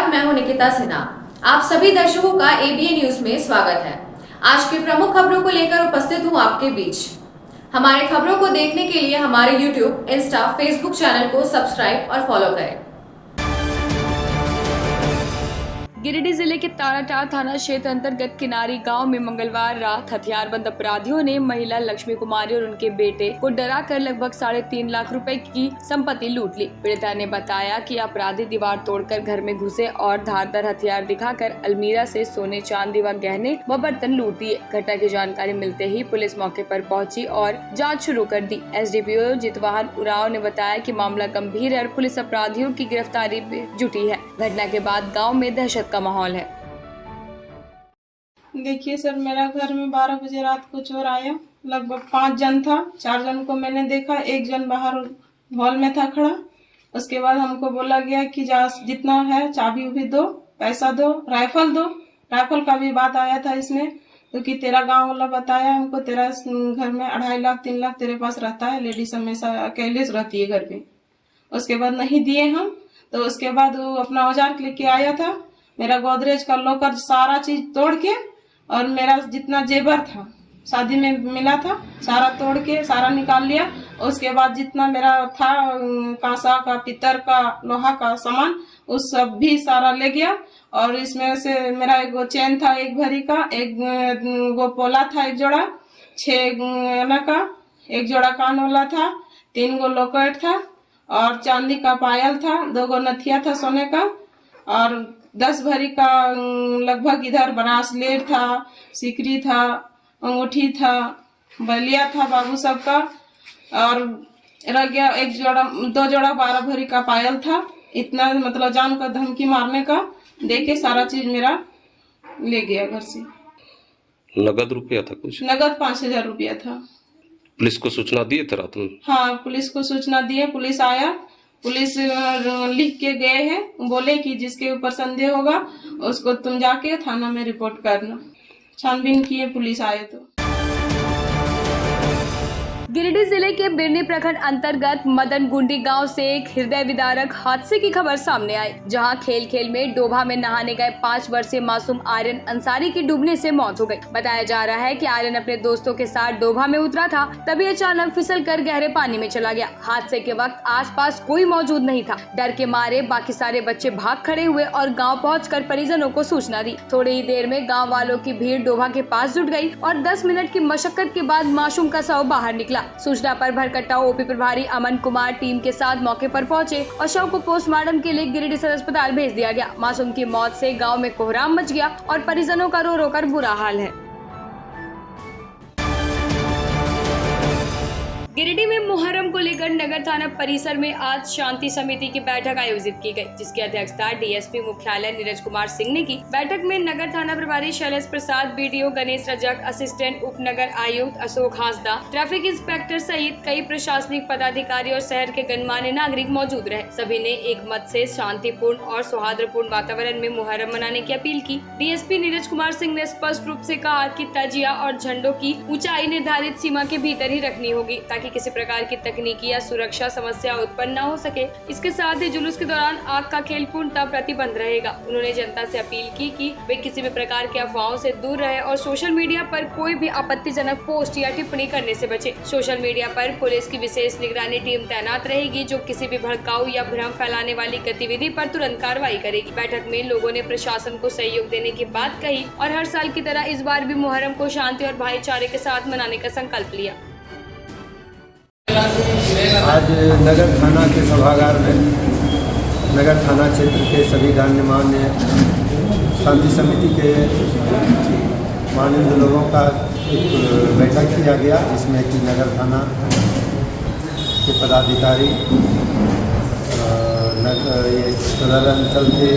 नमस्कार, मैं हूं निकिता सिन्हा। आप सभी दर्शकों का एबीएन न्यूज में स्वागत है। आज की प्रमुख खबरों को लेकर उपस्थित हूं आपके बीच। हमारे खबरों को देखने के लिए हमारे यूट्यूब, इंस्टा, फेसबुक चैनल को सब्सक्राइब और फॉलो करें। गिरिडीह जिले के ताराटार थाना क्षेत्र अंतर्गत किनारी गांव में मंगलवार रात हथियारबंद अपराधियों ने महिला लक्ष्मी कुमारी और उनके बेटे को डराकर लगभग 3.5 लाख रुपए की संपत्ति लूट ली। पीड़िता ने बताया कि अपराधी दीवार तोड़कर घर में घुसे और धारदार हथियार दिखाकर अलमीरा से सोने, चांदी व गहने व बर्तन लूट दिए। घटना की जानकारी मिलते ही पुलिस मौके पर पहुंची और जाँच शुरू कर दी। एसडीपीओ जितवाहन उरांव ने बताया कि मामला गंभीर है और पुलिस अपराधियों की गिरफ्तारी में जुटी है। घटना के बाद गाँव में दहशत का माहौल है। देखिए सर, मेरा घर में 12 बजे रात को चोर आया। लगभग 5 जन था। 4 जन को मैंने देखा, 1 जन बाहर हॉल में था खड़ा। उसके बाद हमको बोला गया कि जितना है चाबी भी दो, पैसा दो, राइफल दो। राइफल का भी बात आया था इसमें, क्योंकि तेरा गांव वाला बताया हमको, तेरा घर में 2.5 लाख 3 लाख तेरे पास रहता है। लेडीज हमेशा अकेले रहती है घर पे। उसके बाद नहीं दिए हम, तो उसके बाद वो अपना औजार लेके आया था। मेरा गोदरेज का लॉकर सारा चीज तोड़ के और मेरा जितना जेवर था शादी में मिला था सारा तोड़ के सारा निकाल लिया। उसके बाद जितना मेरा था कांसा का, पित्तर का, लोहा का सामान, उस सब भी सारा ले गया। और इसमें से मेरा एक चेन था 1 भरी का, एक वो पोला था 1 जोड़ा, 6 आना का 1 जोड़ा कान वाला था, 3 गो लॉकेट था और चांदी का पायल था, 2 गो नथिया था सोने का और 10 भरी का लगभग इधर ब्रासलेट था, सिकरी था, अंगूठी था, बलिया था बाबू सबका। और रह गया 2 जोड़ा 12 भरी का पायल था। इतना मतलब जान का धमकी मारने का देके सारा चीज मेरा ले गया घर से। नगद रुपया था कुछ? नगद 5000 रुपया था। पुलिस को सूचना दिए थे रात में? हाँ, पुलिस को सूचना दिए। पुलिस आया, पुलिस लिख के गए हैं, बोले कि जिसके ऊपर संदेह होगा उसको तुम जाके थाना में रिपोर्ट करना। छानबीन किए पुलिस आए तो। गिरिडीह जिले के बिरनी प्रखंड अंतर्गत मदनगुंडी गांव से एक हृदय विदारक हादसे की खबर सामने आई, जहां खेल खेल में डोभा में नहाने गए 5 वर्षीय मासूम आर्यन अंसारी की डूबने से मौत हो गई। बताया जा रहा है कि आर्यन अपने दोस्तों के साथ डोभा में उतरा था, तभी अचानक फिसलकर गहरे पानी में चला गया। हादसे के वक्त आसपास कोई मौजूद नहीं था। डर के मारे बाकी सारे बच्चे भाग खड़े हुए और गाँव पहुँचकर परिजनों को सूचना दी। थोड़ी ही देर में गाँव वालों की भीड़ डोभा के पास जुट गयी और 10 मिनट की मशक्कत के बाद मासूम का शव बाहर निकला। सूचना पर भरकट्टा ओपी प्रभारी अमन कुमार टीम के साथ मौके पर पहुंचे और शव को पोस्टमार्टम के लिए गिरिडीह सदर अस्पताल भेज दिया गया। मासूम की मौत से गांव में कोहराम मच गया और परिजनों का रो रो कर बुरा हाल है। गिरिडीह में मुहर्रम को लेकर नगर थाना परिसर में आज शांति समिति की बैठक आयोजित की गई, जिसकी अध्यक्षता डीएसपी मुख्यालय नीरज कुमार सिंह ने की। बैठक में नगर थाना प्रभारी शैलेश प्रसाद, बीडीओ गणेश रजक, असिस्टेंट उप नगर आयुक्त अशोक हांसदा, ट्रैफिक इंस्पेक्टर सहित कई प्रशासनिक पदाधिकारी और शहर के गणमान्य नागरिक मौजूद रहे। सभी ने एक मत से शांतिपूर्ण और सौहार्दपूर्ण वातावरण में मुहर्रम मनाने की अपील की। डीएसपी नीरज कुमार सिंह ने स्पष्ट रूप से कहा कि ताजिया और झंडों की ऊंचाई निर्धारित सीमा के भीतर ही रखनी होगी, ताकि किसी प्रकार की तकनीकी या सुरक्षा समस्या उत्पन्न न हो सके। इसके साथ ही जुलूस के दौरान आग का खेल पूर्णतः प्रतिबंध रहेगा। उन्होंने जनता से अपील की कि वे किसी भी प्रकार के अफवाहों से दूर रहे और सोशल मीडिया पर कोई भी आपत्तिजनक पोस्ट या टिप्पणी करने से बचे। सोशल मीडिया पर पुलिस की विशेष निगरानी टीम तैनात रहेगी, जो किसी भी भड़काऊ या भ्रम फैलाने वाली गतिविधि पर तुरंत कार्रवाई करेगी। बैठक में लोगों ने प्रशासन को सहयोग देने की बात कही और हर साल की तरह इस बार भी मुहर्रम को शांति और भाईचारे के साथ मनाने का संकल्प लिया। आज नगर थाना के सभागार में नगर थाना क्षेत्र के सभी गणमान्य शांति समिति के माननीय लोगों का एक बैठक किया गया, जिसमें कि नगर थाना के पदाधिकारी, ये सदर अंचल के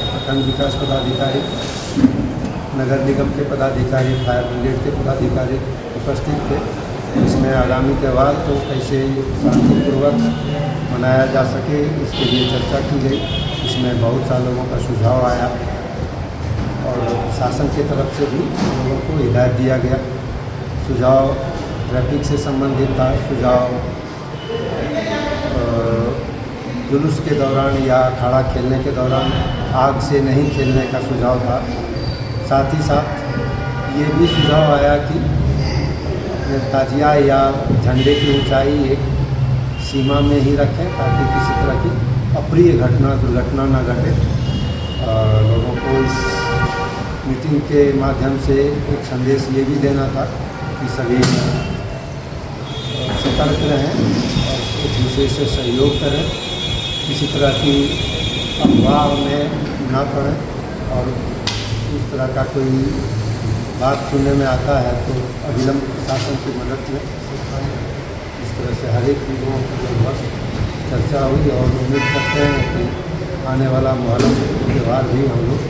प्रखंड विकास पदाधिकारी, नगर निगम के पदाधिकारी, फायर ब्रिगेड के पदाधिकारी उपस्थित थे। इसमें आगामी त्यौहार को कैसे शांतिपूर्वक मनाया जा सके, इसके लिए चर्चा की गई। इसमें बहुत सारे लोगों का सुझाव आया और शासन की तरफ से भी लोगों को हिदायत दिया गया। सुझाव ट्रैफिक से संबंधित था, सुझाव जुलूस के दौरान या अखाड़ा खेलने के दौरान आग से नहीं खेलने का सुझाव था। साथ ही साथ ये भी सुझाव आया कि ताजिया या झंडे की ऊंचाई एक सीमा में ही रखें ताकि किसी तरह की अप्रिय दुर्घटना न घटे। लोगों को इस मीटिंग के माध्यम से एक संदेश ये भी देना था कि सभी सतर्क रहें और एक दूसरे से सहयोग करें, किसी तरह की अफवाह में ना पड़ें और इस तरह का कोई बात सुनने में आता है तो अविलंब प्रशासन की मदद लें। इस तरह से हर एक लोगों की लगभग चर्चा हुई और उम्मीद करते हैं कि आने वाला मुहर्रम त्यौहार भी हम लोग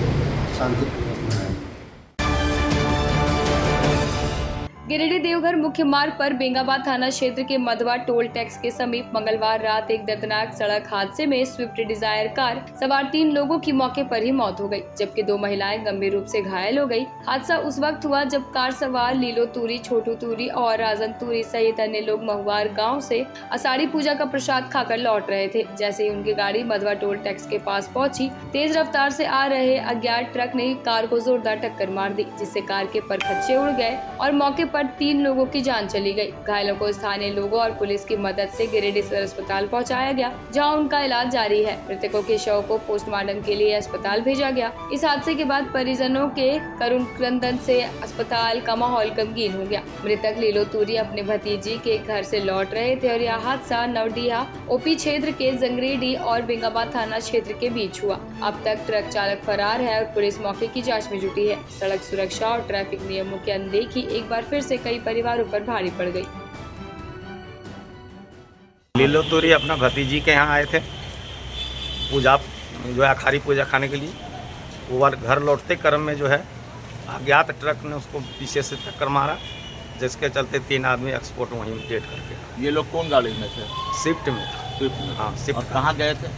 शांतिपूर्वक मनाएंगे। गिरिडीह देवघर मुख्य मार्ग पर बेंगाबाद थाना क्षेत्र के मधवा टोल टैक्स के समीप मंगलवार रात एक दर्दनाक सड़क हादसे में स्विफ्ट डिजायर कार सवार 3 लोगों की मौके पर ही मौत हो गई, जबकि 2 महिलाएं गंभीर रूप से घायल हो गई। हादसा उस वक्त हुआ जब कार सवार लीलो तूरी, छोटू तूरी और राजन तूरी सहित अन्य लोग महुआर गाँव से आषाढ़ी पूजा का प्रसाद खाकर लौट रहे थे। जैसे ही उनकी गाड़ी मधवा टोल टैक्स के पास पहुंची, तेज रफ्तार से आ रहे अज्ञात ट्रक ने कार को जोरदार टक्कर मार दी, जिससे कार के परखच्चे उड़ गए और मौके पर 3 लोगों की जान चली गई। घायलों को स्थानीय लोगों और पुलिस की मदद से गिरिडीह सदर अस्पताल पहुंचाया गया, जहां उनका इलाज जारी है। मृतकों के शव को पोस्टमार्टम के लिए अस्पताल भेजा गया। इस हादसे के बाद परिजनों के करुण क्रंदन से अस्पताल का माहौल गमगीन हो गया। मृतक लीलो तूरी अपने भतीजी के घर से लौट रहे थे और यह हादसा नवडीहा ओपी क्षेत्र के जंगरेडीह और बेंगाबाद थाना क्षेत्र के बीच हुआ। अब तक ट्रक चालक फरार है और पुलिस मौके की जाँच में जुटी है। सड़क सुरक्षा और ट्रैफिक नियमों की अनदेखी एक बार फिर से कई परिवारों पर भारी पड़ गई। लीलो तूरी अपना भतीजी के यहाँ आए थे पूजा जो है आखिरी पूजा खाने के लिए। वो घर लौटते क्रम में जो है अज्ञात ट्रक ने उसको पीछे से टक्कर मारा, जिसके चलते 3 आदमी एक्सपोर्ट वहीं डेट कर गया। ये लोग कौन गाड़ी में थे? शिफ्ट में था। स्विफ्ट में। हाँ, शिफ्ट। और कहाँ गए थे?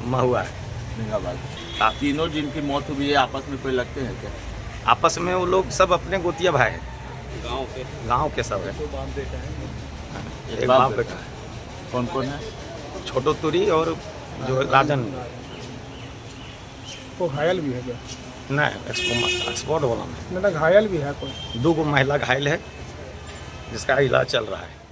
महुआ बेंगाबाद। तीनों जिनकी मौत हुई है आपस में कोई लगते हैं क्या? आपस में वो लोग सब अपने गोतिया भाई हैं, गांव के सब है। एक बाप बेटा है। कौन कौन है? छोटू तुरी और जो राजन। वो घायल भी है क्या? नहीं, एक्सपोर्ट वाला में मतलब घायल भी है कोई? 2 महिला घायल है, जिसका इलाज चल रहा है।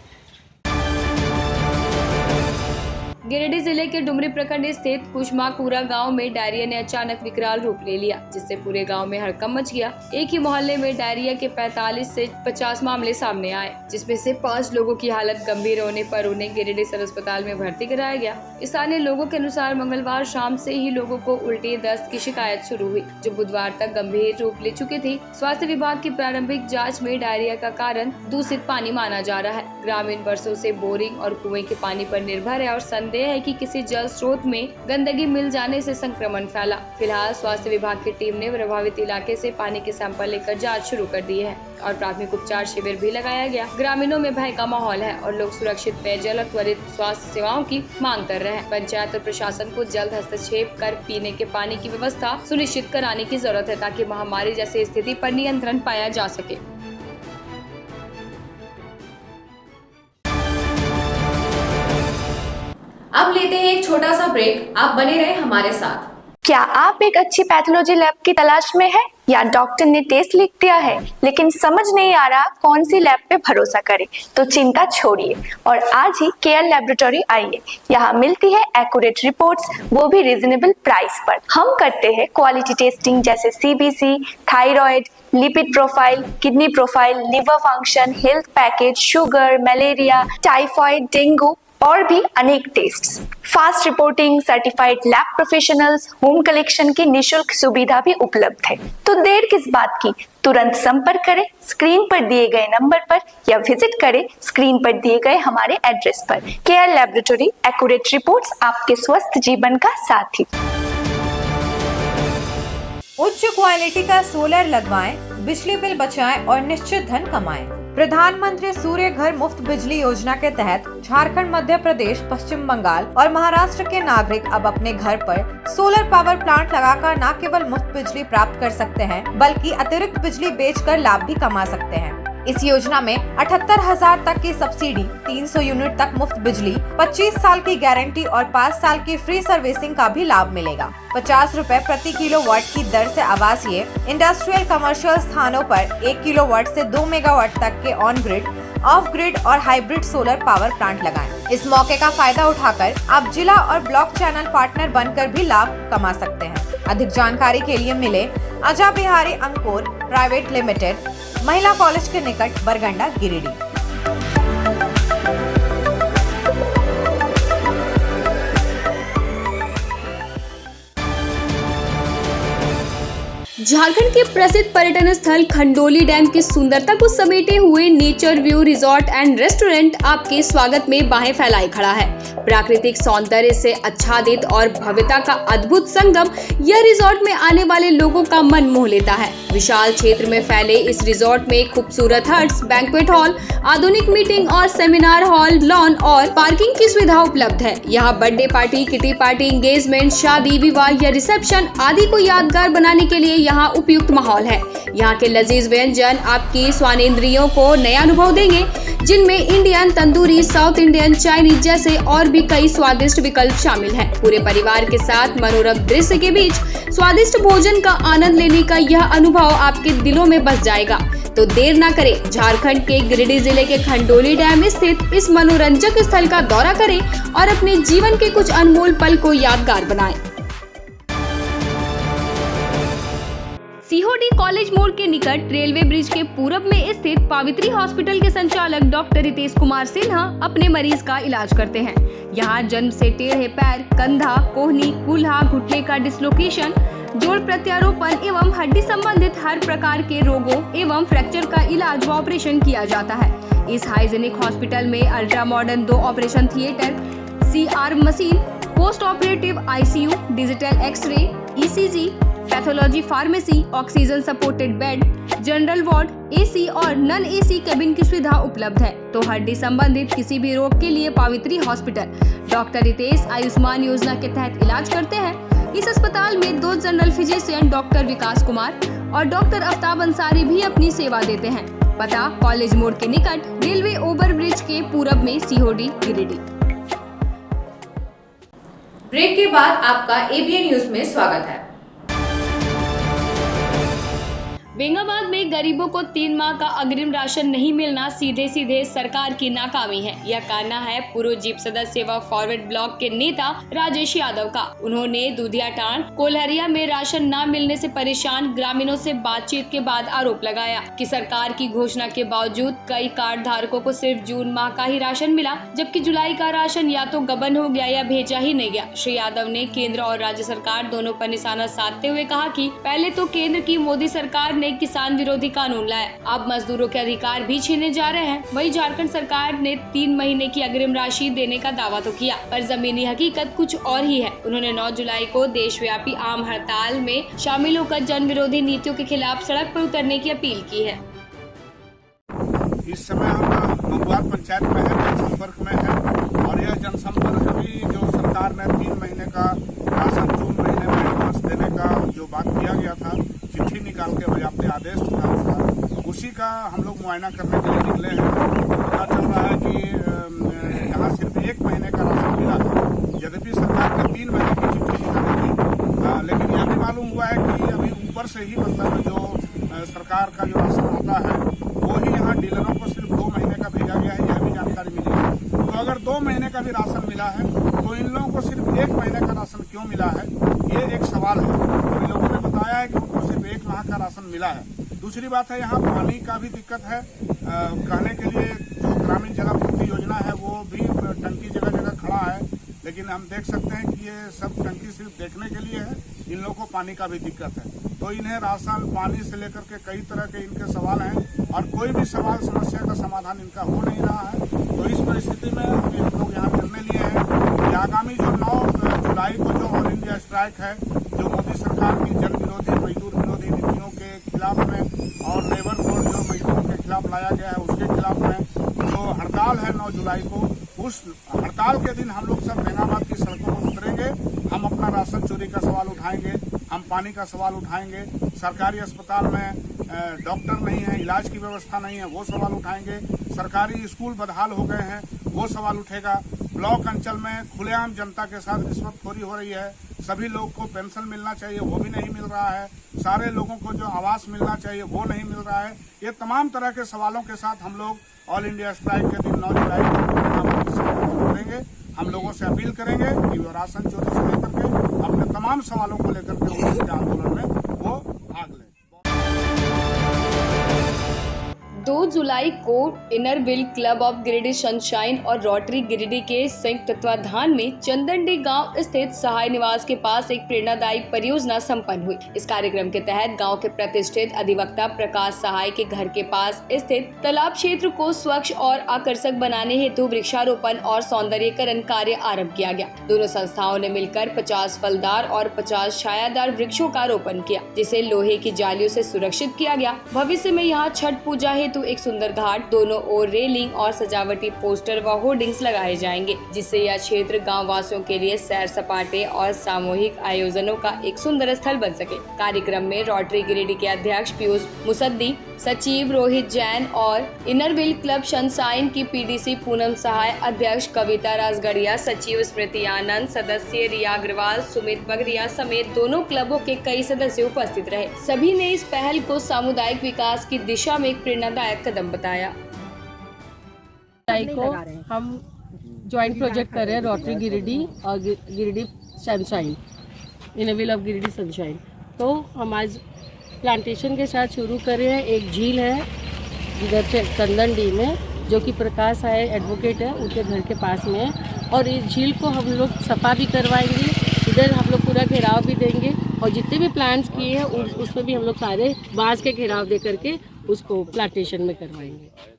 गिरिडीह जिले के डुमरी प्रखंड स्थित कुशमाकुरा गांव में डायरिया ने अचानक विकराल रूप ले लिया, जिससे पूरे गांव में हड़कंप मच गया। एक ही मोहल्ले में डायरिया के 45 से 50 मामले सामने आए, जिसमें से 5 लोगों की हालत गंभीर होने पर उन्हें गिरिडीह सदर अस्पताल में भर्ती कराया गया। स्थानीय लोगों के अनुसार मंगलवार शाम से ही लोगों को उल्टी दस्त की शिकायत शुरू हुई, जो बुधवार तक गंभीर रूप ले चुकी थी। स्वास्थ्य विभाग की प्रारंभिक जाँच में डायरिया का कारण दूषित पानी माना जा रहा है। ग्रामीण वर्षों से बोरिंग और कुएं के पानी पर निर्भर है और संदेह है कि किसी जल स्रोत में गंदगी मिल जाने से संक्रमण फैला। फिलहाल स्वास्थ्य विभाग की टीम ने प्रभावित इलाके से पानी के सैंपल लेकर जांच शुरू कर दी है और प्राथमिक उपचार शिविर भी लगाया गया। ग्रामीणों में भय का माहौल है और लोग सुरक्षित पेयजल और त्वरित स्वास्थ्य सेवाओं की मांग कर रहे हैं। पंचायत और प्रशासन को जल्द हस्तक्षेप कर पीने के पानी की व्यवस्था सुनिश्चित कराने की जरूरत है, ताकि महामारी जैसी स्थिति पर नियंत्रण पाया जा सके। अब लेते हैं एक छोटा सा ब्रेक, आप बने रहे हमारे साथ। क्या आप एक अच्छी पैथोलॉजी लैब की तलाश में है या डॉक्टर ने टेस्ट लिख दिया है लेकिन समझ नहीं आ रहा कौन सी लैब पे भरोसा करें? तो चिंता छोड़िए और आज ही केयर लैबोरेटरी आइए। यहाँ मिलती है एक्यूरेट रिपोर्ट्स, वो भी रीजनेबल प्राइस पर। हम करते हैं क्वालिटी टेस्टिंग जैसे CBC, thyroid, lipid profile, kidney profile, liver function, health package, sugar, malaria, typhoid, dengue और भी अनेक tests. Fast reporting, certified lab professionals, home collection की निशुल्क सुविधा भी उपलब्ध है। तो देर किस बात की, तुरंत संपर्क करें स्क्रीन पर दिए गए नंबर पर या विजिट करें स्क्रीन पर दिए गए हमारे एड्रेस पर। केयर लैबोरेटरी, एक्यूरेट रिपोर्ट्स, आपके स्वस्थ जीवन का साथी। उच्च क्वालिटी का सोलर लगवाएं, बिजली बिल बचाएं और निश्चित धन कमाएं। प्रधानमंत्री सूर्य घर मुफ्त बिजली योजना के तहत झारखंड, मध्य प्रदेश, पश्चिम बंगाल और महाराष्ट्र के नागरिक अब अपने घर पर सोलर पावर प्लांट लगाकर न केवल मुफ्त बिजली प्राप्त कर सकते हैं, बल्कि अतिरिक्त बिजली बेचकर लाभ भी कमा सकते हैं। इस योजना में 78,000 तक की सब्सिडी, 300 यूनिट तक मुफ्त बिजली, 25 साल की गारंटी और 5 साल की फ्री सर्विसिंग का भी लाभ मिलेगा। 50 रुपए प्रति किलोवाट की दर से आवासीय, इंडस्ट्रियल, कमर्शियल स्थानों पर 1 किलोवाट से 2 मेगावाट तक के ऑन ग्रिड, ऑफ ग्रिड और हाइब्रिड सोलर पावर प्लांट लगाएं। इस मौके का फायदा उठाकर आप जिला और ब्लॉक चैनल पार्टनर बनकर भी लाभ कमा सकते हैं। अधिक जानकारी के लिए मिले अजा बिहारी अंकुर प्राइवेट लिमिटेड, महिला कॉलेज के निकट, बरगंडा, गिरिडीह। झारखंड के प्रसिद्ध पर्यटन स्थल खंडोली डैम की सुंदरता को समेटे हुए nature view resort and restaurant आपके स्वागत में बाहें फैलाए खड़ा है। प्राकृतिक सौंदर्य से आच्छादित और भव्यता का अद्भुत संगम यह रिजॉर्ट में आने वाले लोगों का मन मोह लेता है। विशाल क्षेत्र में फैले इस रिजॉर्ट में खूबसूरत हट्स, बैंक्वेट हॉल, आधुनिक मीटिंग और सेमिनार हॉल, लॉन और पार्किंग की सुविधा उपलब्ध है। यहाँ birthday party, kitty party, engagement, शादी, विवाह या रिसेप्शन आदि को यादगार बनाने के लिए यहाँ उपयुक्त माहौल है। यहाँ के लजीज व्यंजन आपकी स्वानेंद्रियों को नया अनुभव देंगे, जिनमें Indian, tandoori, south Indian, Chinese जैसे और भी कई स्वादिष्ट विकल्प शामिल हैं। पूरे परिवार के साथ मनोरम दृश्य के बीच स्वादिष्ट भोजन का आनंद लेने का यह अनुभव आपके दिलों में बस जाएगा। तो देर ना करें, झारखंड के गिरिडीह जिले के खंडोली डैम स्थित इस मनोरंजक स्थल का दौरा करें और अपने जीवन के कुछ अनमोल पल को यादगार बनाएं। सीहोडी कॉलेज मोड़ के निकट रेलवे ब्रिज के पूरब में स्थित पावित्री हॉस्पिटल के संचालक डॉक्टर रितेश कुमार सिन्हा अपने मरीज का इलाज करते हैं। यहाँ जन्म से टेढ़े पैर, कंधा, कोहनी, कूल्हा, घुटने का डिसलोकेशन, जोड़ प्रत्यारोपण एवं हड्डी संबंधित हर प्रकार के रोगों एवं फ्रैक्चर का इलाज व ऑपरेशन किया जाता है। इस हाइजेनिक हॉस्पिटल में ultra modern 2 operation theatre, CR machine, post operative ICU, digital x-ray, ECG, pathology pharmacy, oxygen supported bed, general ward, AC और नॉन AC केबिन की सुविधा उपलब्ध है। तो हड्डी संबंधित किसी भी रोग के लिए पावित्री हॉस्पिटल डॉक्टर रितेश आयुष्मान योजना के तहत इलाज करते हैं। इस अस्पताल में 2 जनरल फिजिशियन डॉक्टर विकास कुमार और डॉक्टर आफ्ताब अंसारी भी अपनी सेवा देते हैं। पता कॉलेज मोड़ के निकट रेलवे ओवर ब्रिज के पूरब में, सीहोडी, गिरिडीह। ब्रेक के बाद आपका ABN न्यूज में स्वागत है। बेंगाबाद में गरीबों को 3 माह का अग्रिम राशन नहीं मिलना सीधे सीधे सरकार की नाकामी है। यह कहना है पूर्व जीप सदस्य व फॉरवर्ड ब्लॉक के नेता राजेश यादव का। उन्होंने दुधियाटांड, कोल्हरिया में राशन न मिलने से परेशान ग्रामीणों से बातचीत के बाद आरोप लगाया कि सरकार की घोषणा के बावजूद कई कार्ड धारकों को सिर्फ जून माह का ही राशन मिला, जबकि जुलाई का राशन या तो गबन हो गया या भेजा ही नहीं गया। श्री यादव ने केंद्र और राज्य सरकार दोनों पर निशाना साधते हुए कहा कि पहले तो केंद्र की मोदी सरकार ने किसान विरोधी कानून लाया, अब मजदूरों के अधिकार भी छीने जा रहे हैं। वहीं झारखंड सरकार ने 3 महीने की अग्रिम राशि देने का दावा तो किया, पर जमीनी हकीकत कुछ और ही है। उन्होंने 9 जुलाई को देशव्यापी आम हड़ताल में शामिल होकर जन विरोधी नीतियों के खिलाफ सड़क पर उतरने की अपील की है। इस समय हम मंगवार पंचायत में है, जनसंपर्क में है, और यह जनसंपर्क भी जो सरकार ने 3 महीने का राशन जून महीने में एडवांस देने का जो बात किया गया था, चिट्ठी निकाल के व्याप्ति आदेश था उसका, उसी का हम लोग मुआयना करने के लिए निकले हैं। पता चल रहा है कि यहाँ सिर्फ 1 महीने का राशन मिला है, यद्यपि सरकार ने 3 महीने की चिट्ठी निकाली थी, लेकिन यह भी मालूम हुआ है कि अभी ऊपर से ही मतलब जो सरकार का जो राशन आता है वो ही यहाँ डीलरों को सिर्फ 2 महीने का भेजा गया है, यह भी जानकारी मिली है। तो अगर 2 महीने का भी राशन मिला है तो इन लोगों को सिर्फ 1 महीने का राशन क्यों मिला है, ये एक सवाल है। इन लोगों ने बताया है कि उनको सिर्फ 1 माह का राशन मिला है। दूसरी बात है, यहाँ पानी का भी दिक्कत है। कहने के लिए जो ग्रामीण जलापूर्ति योजना है वो भी टंकी जगह जगह खड़ा है, लेकिन हम देख सकते हैं कि ये सब टंकी सिर्फ देखने के लिए है, इन लोगों को पानी का भी दिक्कत है। तो इन्हें राशन पानी से लेकर के कई तरह के इनके सवाल हैं और कोई भी सवाल समस्या का समाधान इनका हो नहीं रहा है। तो इस परिस्थिति में हम लोग यहाँ निर्णय लिए हैं कि आगामी जो 9 जुलाई को जो ऑल इंडिया स्ट्राइक है, जो मोदी सरकार की जन विरोधी मजदूर विरोधी नीतियों के खिलाफ में और लेबर कोड जो मजदूरों के खिलाफ लाया गया है उसके खिलाफ में जो हड़ताल है 9 जुलाई को, उस हड़ताल के दिन हम लोग सब बेंगाबाद की सड़कों पर उतरेंगे। हम अपना राशन चोरी का सवाल उठाएंगे, हम पानी का सवाल उठाएंगे, सरकारी अस्पताल में डॉक्टर नहीं है, इलाज की व्यवस्था नहीं है, वो सवाल उठाएंगे। सरकारी स्कूल बदहाल हो गए हैं, वो सवाल उठेगा। ब्लॉक अंचल में खुलेआम जनता के साथ रिश्वतखोरी हो रही है। सभी लोग को पेंशन मिलना चाहिए, वो भी नहीं मिल रहा है। सारे लोगों को जो आवास मिलना चाहिए वो नहीं मिल रहा है। ये तमाम तरह के सवालों के साथ हम लोग ऑल इंडिया स्ट्राइक के दिन 9 जुलाई को करेंगे। हम लोगों से अपील करेंगे कि वो राशन चोरी से लेकर के अपने तमाम सवालों को लेकर के आंदोलन में वो भाग लें। 2 जुलाई को Inner Wheel club of Giridih sunshine और रोटरी गिरिडीह के संयुक्त तत्वाधान में चंदनडी गांव स्थित सहाय निवास के पास एक प्रेरणादायी परियोजना संपन्न हुई। इस कार्यक्रम के तहत गांव के प्रतिष्ठित अधिवक्ता प्रकाश सहाय के घर के पास स्थित तालाब क्षेत्र को स्वच्छ और आकर्षक बनाने हेतु वृक्षारोपण और सौंदर्यीकरण कार्य आरंभ किया गया। दोनों संस्थाओं ने मिलकर 50 फलदार और 50 छायादार वृक्षों का रोपण किया, जिसे लोहे की जालियों से सुरक्षित किया गया। भविष्य में यहाँ छठ पूजा हेतु एक सुंदर घाट, दोनों ओर रेलिंग और सजावटी पोस्टर व होर्डिंग्स लगाए जाएंगे, जिससे यह क्षेत्र गाँव वासियों के लिए सैर सपाटे और सामूहिक आयोजनों का एक सुंदर स्थल बन सके। कार्यक्रम में रोटरी गिरिडीह के अध्यक्ष पीयूष मुसद्दी, सचिव रोहित जैन और इनरविल क्लब सनशाइन की पीडीसी पूनम सहाय, अध्यक्ष कविता राजगढ़िया, सचिव स्मृति आनंद, सदस्य रिया अग्रवाल, सुमित बगरिया समेत दोनों क्लबों के कई सदस्य उपस्थित रहे। सभी ने इस पहल को सामुदायिक विकास की दिशा में एक प्रेरणादायक कदम बताया। को हम ज्वाइंट प्रोजेक्ट कर रहे हैं रोटरी गिरिडीह और Giridih sunshine, Inner Wheel of Giridih sunshine. तो हम आज प्लांटेशन के साथ शुरू कर रहे हैं। एक झील है इधर से चंदनडी में, जो कि प्रकाश है एडवोकेट है, उनके घर के पास में है। और इस झील को हम लोग सफा भी करवाएंगे, इधर हम लोग पूरा घेराव भी देंगे और जितने भी प्लांट्स किए हैं उसमें भी हम लोग सारे बांस के घेराव दे करके उसको प्लांटेशन में करवाएंगे।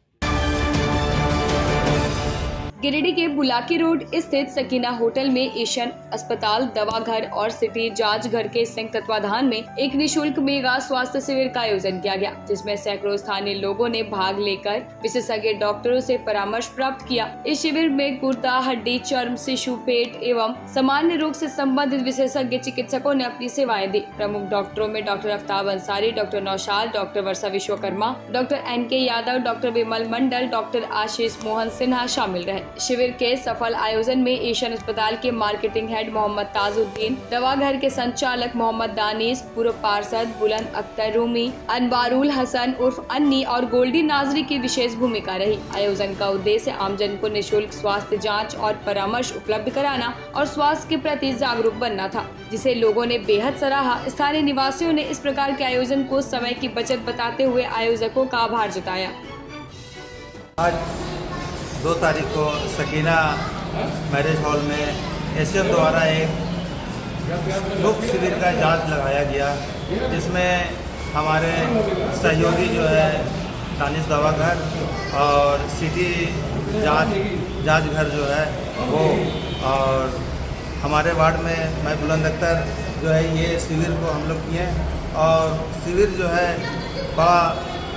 गिरिडीह के बुलाकी रोड स्थित सकीना होटल में एशियन अस्पताल, दवा घर और सिटी जांच घर के संयुक्त तत्वाधान में एक निःशुल्क मेगा स्वास्थ्य शिविर का आयोजन किया गया, जिसमें सैकड़ों स्थानीय लोगों ने भाग लेकर विशेषज्ञ डॉक्टरों से परामर्श प्राप्त किया। इस शिविर में गुर्दा, हड्डी, चर्म, शिशु, पेट एवं सामान्य रोग से संबंधित विशेषज्ञ चिकित्सकों ने अपनी सेवाएं दी। प्रमुख डॉक्टरों में doctor Aftab Ansari, doctor Naushad, doctor Varsha Vishwakarma, doctor NK Yadav, doctor Vimal Mandal, doctor Ashish Mohan Sinha शामिल रहे। शिविर के सफल आयोजन में एशियन अस्पताल के मार्केटिंग हेड मोहम्मद ताजुद्दीन, दवा घर के संचालक मोहम्मद दानिश, पूर्व पार्षद बुलंद अख्तर रूमी, अनवारुल हसन उर्फ अन्नी और गोल्डी नाजरी की विशेष भूमिका रही। आयोजन का उद्देश्य आमजन को निःशुल्क स्वास्थ्य जांच और परामर्श उपलब्ध कराना और स्वास्थ्य के प्रति जागरूक बनना था, जिसे लोगों ने बेहद सराहा। स्थानीय निवासियों ने इस प्रकार के आयोजन को समय की बचत बताते हुए आयोजकों का आभार जताया। आज 2 तारीख को सकीना मैरिज हॉल में एशियन द्वारा एक मुफ्त शिविर का जांच लगाया गया, जिसमें हमारे सहयोगी जो है दानिश दवा घर और सिटी जांच घर जो है वो, और हमारे वार्ड में मैं बुलंद अख्तर जो है ये शिविर को हम लोग किए। और शिविर जो है बड़ा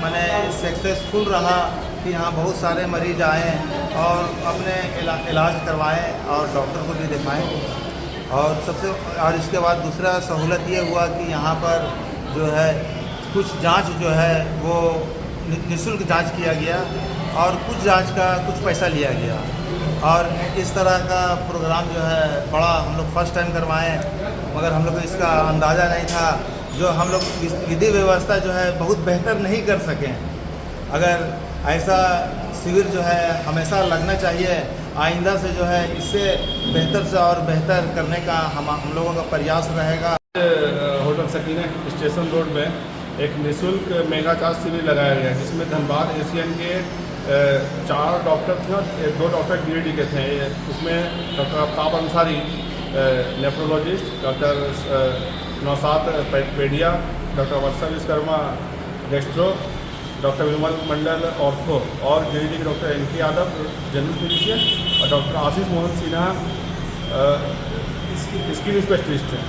माने सक्सेसफुल रहा कि यहाँ बहुत सारे मरीज आए और अपने इलाज करवाएं और डॉक्टर को भी दिखाएं। और इसके बाद दूसरा सहूलत ये हुआ कि यहाँ पर जो है कुछ जांच जो है वो निःशुल्क जांच किया गया और कुछ जांच का कुछ पैसा लिया गया। और इस तरह का प्रोग्राम जो है बड़ा हम लोग फर्स्ट टाइम करवाएं, मगर हम लोग को इसका अंदाज़ा नहीं था। जो हम लोग विधि व्यवस्था जो है बहुत बेहतर नहीं कर सकें। अगर ऐसा शिविर जो है हमेशा लगना चाहिए, आइंदा से जो है इससे बेहतर से और बेहतर करने का हम लोगों का प्रयास रहेगा। होटल सकीना स्टेशन रोड में एक निःशुल्क मेगा जांच शिविर लगाया गया, जिसमें धनबाद एशियन के 4 डॉक्टर थे और 2 डॉक्टर गिरिडीह के थे। उसमें doctor Aftab Ansari nephrologist, doctor Naushad pedia, doctor Varsha Vishwakarma gastro, doctor Vimal Mandal ortho और गिरिडीह के doctor NK Yadav general physician और doctor Ashish Mohan Sinha skin specialist हैं।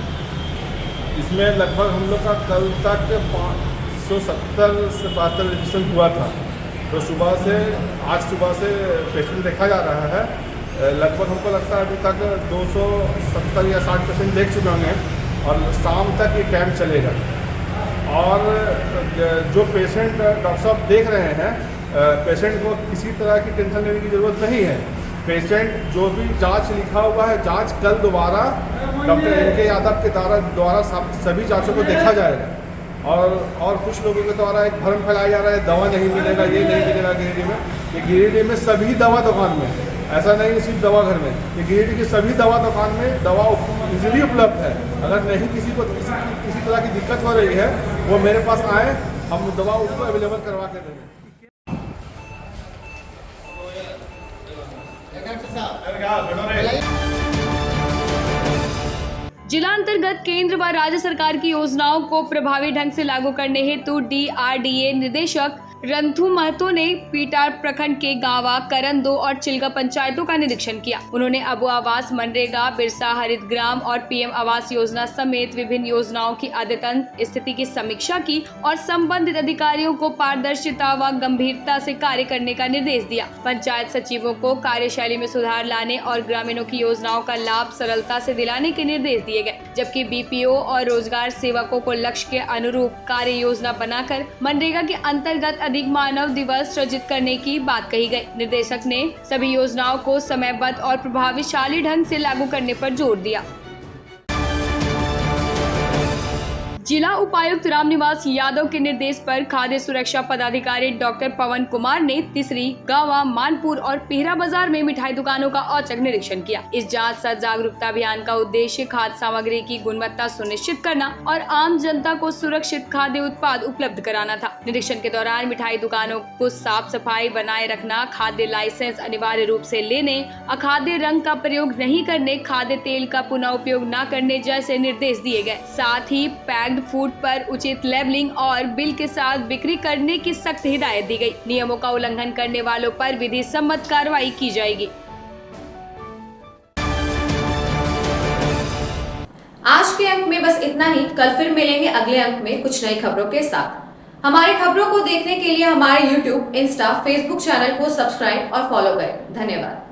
इसमें लगभग हम लोग का कल तक 570 से 72 रजिस्ट्रेशन हुआ था। तो आज सुबह से पेशेंट देखा जा रहा है। लगभग हमको लगता है अभी तक 270 या 60 पेशेंट देख चुके होंगे और शाम तक ये कैंप चलेगा। और जो पेशेंट डॉक्टर साहब देख रहे हैं, पेशेंट को किसी तरह की टेंशन लेने की ज़रूरत नहीं है। पेशेंट जो भी जांच लिखा हुआ है, जांच कल दोबारा डॉक्टर NK यादव के द्वारा सभी जांचों को देखा जाएगा। और कुछ लोगों के द्वारा एक भ्रम फैलाया जा रहा है, दवा नहीं मिलेगा, ये नहीं मिलेगा गिरिडीह में। ये गिरिडीह में सभी दवा दुकान में, ऐसा नहीं सिर्फ दवा घर में, ये गिरिडीह की सभी दवा दुकान में दवा इजीली उपलब्ध है। अगर नहीं किसी को किसी तरह की दिक्कत हो रही है, वो मेरे पास आए, हम दवा उसको अवेलेबल करवा के देंगे। जिला अंतर्गत केंद्र व राज्य सरकार की योजनाओं को प्रभावी ढंग से लागू करने हेतु DRDA निदेशक रंथू महतो ने पीटार प्रखंड के गांवा, करंदो और चिल्गा पंचायतों का निरीक्षण किया। उन्होंने अबू आवास, मनरेगा, बिरसा हरित ग्राम और PM आवास योजना समेत विभिन्न योजनाओं की अद्यतन स्थिति की समीक्षा की और संबंधित अधिकारियों को पारदर्शिता व गंभीरता से कार्य करने का निर्देश दिया। पंचायत सचिवों को कार्यशैली में सुधार लाने और ग्रामीणों की योजनाओं का लाभ सरलता से दिलाने के निर्देश दिए गए, जबकि BPO और रोजगार सेवकों को लक्ष्य के अनुरूप कार्य योजना बनाकर मनरेगा के अंतर्गत अधिक मानव दिवस सृजित करने की बात कही गई। निर्देशक ने सभी योजनाओं को समयबद्ध और प्रभावशाली ढंग से लागू करने पर जोर दिया। जिला उपायुक्त रामनिवास यादव के निर्देश पर खाद्य सुरक्षा पदाधिकारी डॉक्टर पवन कुमार ने तिसरी, गावा, मानपुर और पीहरा बाजार में मिठाई दुकानों का औचक निरीक्षण किया। इस जांच सह जागरूकता अभियान का उद्देश्य खाद्य सामग्री की गुणवत्ता सुनिश्चित करना और आम जनता को सुरक्षित खाद्य उत्पाद उपलब्ध कराना था। निरीक्षण के दौरान मिठाई दुकानों को साफ सफाई बनाए रखना, खाद्य लाइसेंस अनिवार्य रूप से लेने, अखाद्य रंग का प्रयोग नहीं करने, खाद्य तेल का पुनः उपयोग न करने जैसे निर्देश दिए गए। साथ ही पैक्ड फूड पर उचित लेबलिंग और बिल के साथ बिक्री करने की सख्त हिदायत दी गई। नियमों का उल्लंघन करने वालों पर विधि सम्मत कार्रवाई की जाएगी। आज के अंक में बस इतना ही। कल फिर मिलेंगे अगले अंक में कुछ नई खबरों के साथ। हमारी खबरों को देखने के लिए हमारे YouTube, Insta, Facebook चैनल को सब्सक्राइब और फॉलो करें। धन्यवाद।